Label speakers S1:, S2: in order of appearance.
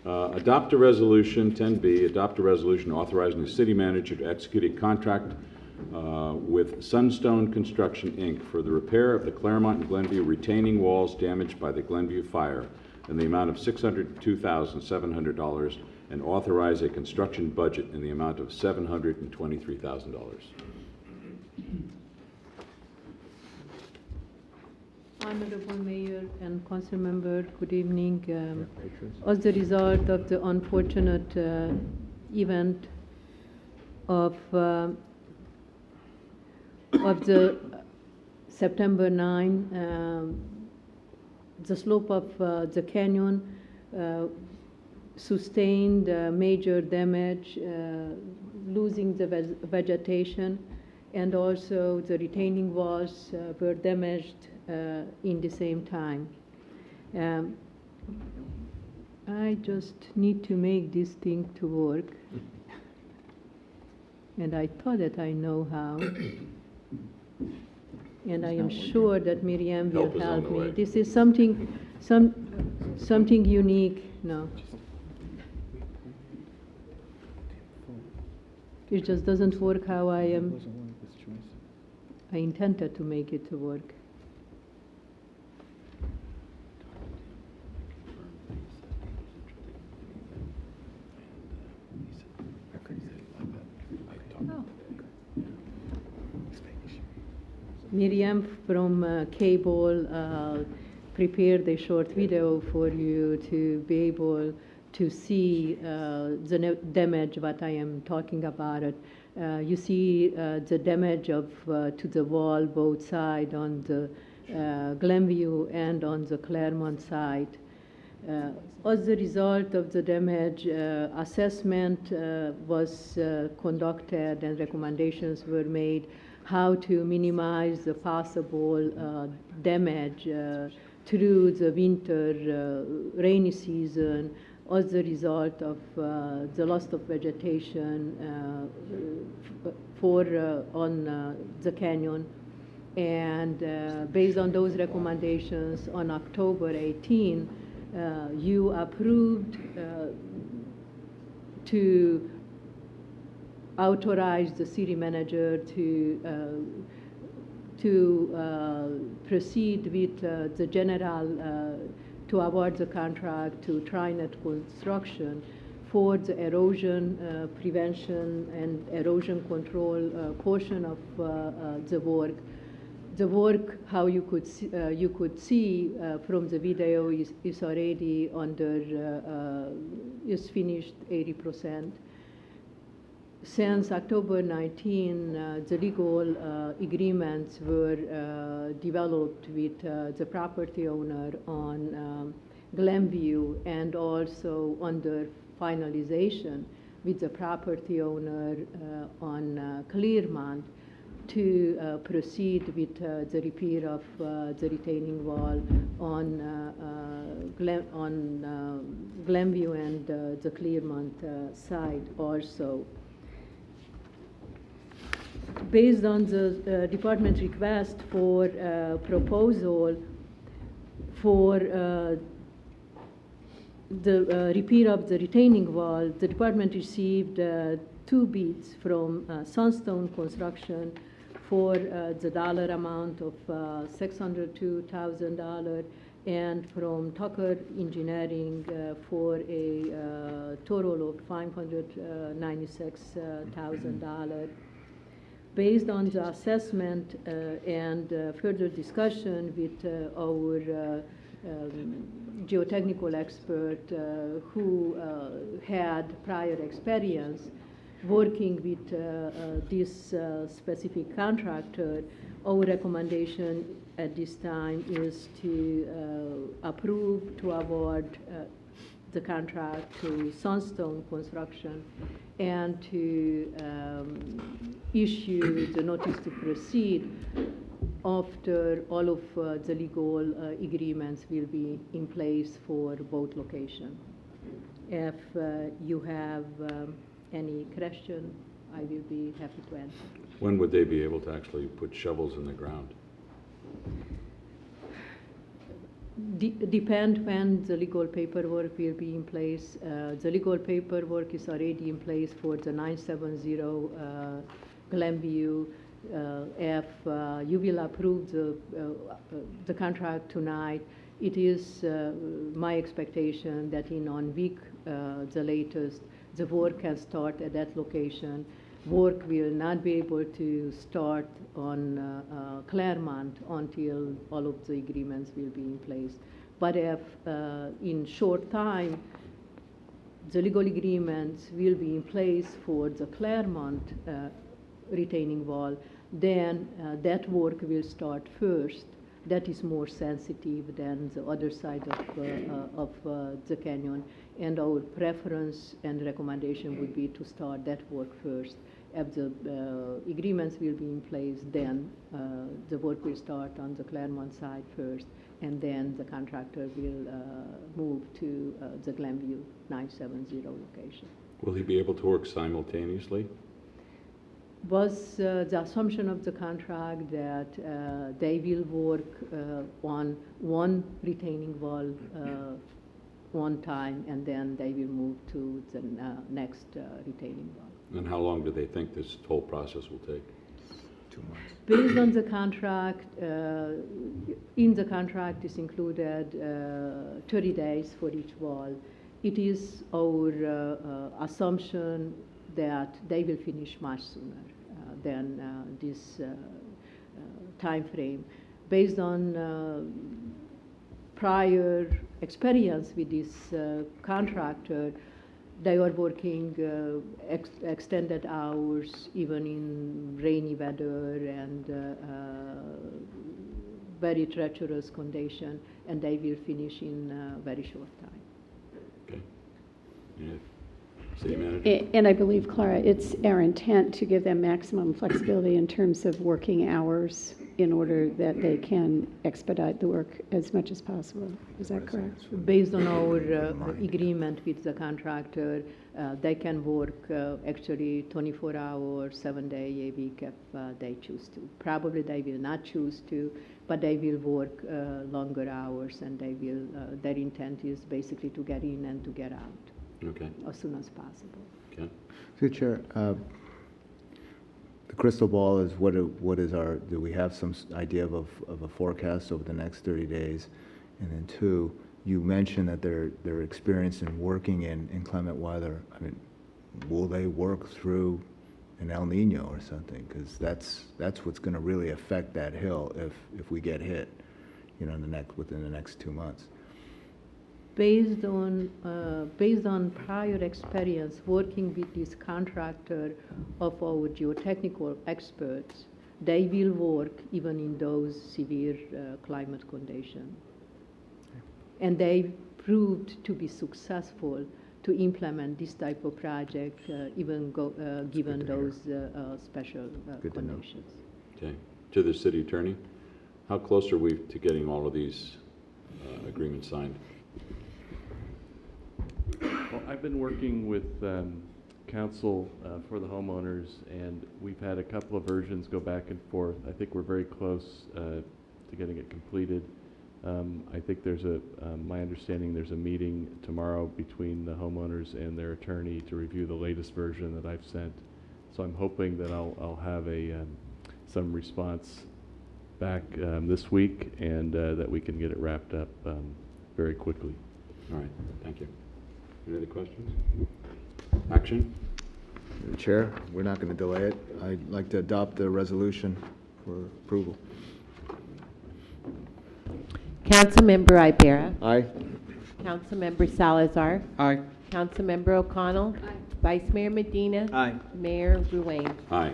S1: Adopt a resolution, 10B, adopt a resolution authorizing the city manager to execute a contract with Sunstone Construction, Inc. for the repair of the Claremont and Glenview retaining walls damaged by the Glenview fire in the amount of $602,700 and authorize a construction budget in the amount of $723,000.
S2: Honorable Mayor and Council Member, good evening. As a result of the unfortunate event of the September 9, the slope of the canyon sustained major damage, losing the vegetation, and also the retaining walls were damaged in the same time. I just need to make this thing to work, and I thought that I know how. And I am sure that Miriam will help me. This is something unique. No. It just doesn't work how I intended to make it to work. Miriam from Cable prepared a short video for you to be able to see the damage what I am talking about. You see the damage to the wall both sides on the Glenview and on the Claremont side. As a result of the damage, assessment was conducted and recommendations were made how to minimize the possible damage through the winter rainy season as a result of the loss of vegetation on the canyon. And based on those recommendations, on October 18, you approved to authorize the city manager to proceed with the general, to award the contract to TriNet Construction for the erosion prevention and erosion control portion of the work. The work, how you could see from the video, is already is finished 80%. Since October 19, the legal agreements were developed with the property owner on Glenview and also under finalization with the property owner on Claremont to proceed with the repair of the retaining wall on Glenview and the Claremont side also. Based on the department request for proposal for the repair of the retaining wall, the department received 2 bids from Sunstone Construction for the dollar amount of $602,000 and from Tucker Engineering for a total of $596,000. Based on the assessment and further discussion with our geotechnical expert who had prior experience working with this specific contractor, our recommendation at this time is to approve to award the contract to Sunstone Construction and to issue the notice to proceed after all of the legal agreements will be in place for both locations. If you have any question, I will be happy to answer.
S1: When would they be able to actually put shovels in the ground?
S2: Depend when the legal paperwork will be in place. The legal paperwork is already in place for the 970 Glenview. If you will approve the contract tonight, it is my expectation that in 1 week, the latest, the work can start at that location. Work will not be able to start on Claremont until all of the agreements will be in place. But if in short time, the legal agreements will be in place for the Claremont retaining wall, then that work will start first. That is more sensitive than the other side of the canyon. And our preference and recommendation would be to start that work first. If the agreements will be in place, then the work will start on the Claremont side first, and then the contractor will move to the Glenview 970 location.
S1: Will he be able to work simultaneously?
S2: Was the assumption of the contract that they will work on one retaining wall one time, and then they will move to the next retaining wall.
S1: And how long do they think this whole process will take?
S3: 2 months.
S2: Based on the contract, in the contract is included 30 days for each wall. It is our assumption that they will finish much sooner than this time frame. Based on prior experience with this contractor, they are working extended hours, even in rainy weather and very treacherous condition, and they will finish in a very short time.
S1: Okay. Yeah. City manager?
S4: And I believe, Clara, it's our intent to give them maximum flexibility in terms of working hours in order that they can expedite the work as much as possible. Is that correct?
S2: Based on our agreement with the contractor, they can work actually 24 hours, 7 days a week if they choose to. Probably they will not choose to, but they will work longer hours, and they will. Their intent is basically to get in and to get out.
S1: Okay.
S2: As soon as possible.
S1: Okay.
S3: Through the chair, the crystal ball is what is our, do we have some idea of a forecast over the next 30 days? And then 2, you mentioned that they're experienced in working in inclement weather. I mean, will they work through an El Nino or something? Because that's what's going to really affect that hill if we get hit, you know, within the next 2 months.
S2: Based on prior experience working with this contractor of our geotechnical experts, they will work even in those severe climate conditions. And they proved to be successful to implement this type of project, even given those special conditions.
S1: Okay. To the city attorney, how close are we to getting all of these agreements signed?
S5: Well, I've been working with counsel for the homeowners, and we've had a couple of versions go back and forth. I think we're very close to getting it completed. I think there's my understanding, there's a meeting tomorrow between the homeowners and their attorney to review the latest version that I've sent. So I'm hoping that I'll have some response back this week, and that we can get it wrapped up very quickly.
S1: All right. Thank you. Any other questions? Action?
S3: Through the chair, we're not going to delay it. I'd like to adopt the resolution for approval.
S6: Councilmember Ibera.
S3: Aye.
S6: Councilmember Salazar.
S3: Aye.
S6: Councilmember O'Connell. Vice Mayor Medina.
S3: Aye.
S6: Mayor Ruane.
S1: Aye.